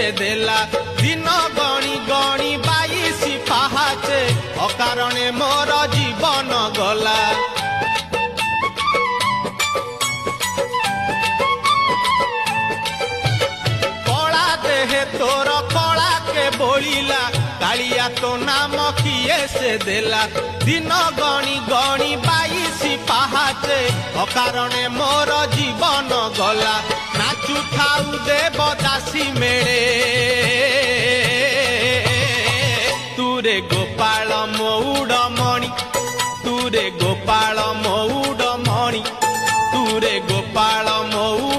से देला दिन गणी गणी 22 पाहाचे अकारणे मोर जीवन गला कला देहे तोर कला के बोलिला कालिया तो नाम किए से देला दिन गणी गणी 22 पाहाचे अकारणे मोर जीवन गला नाचु थाउ देवदासी मेले तुरे गोपाल मौड़ मणि तुरे गोपाल मौड़ मणि तुरे गोपाल मौड़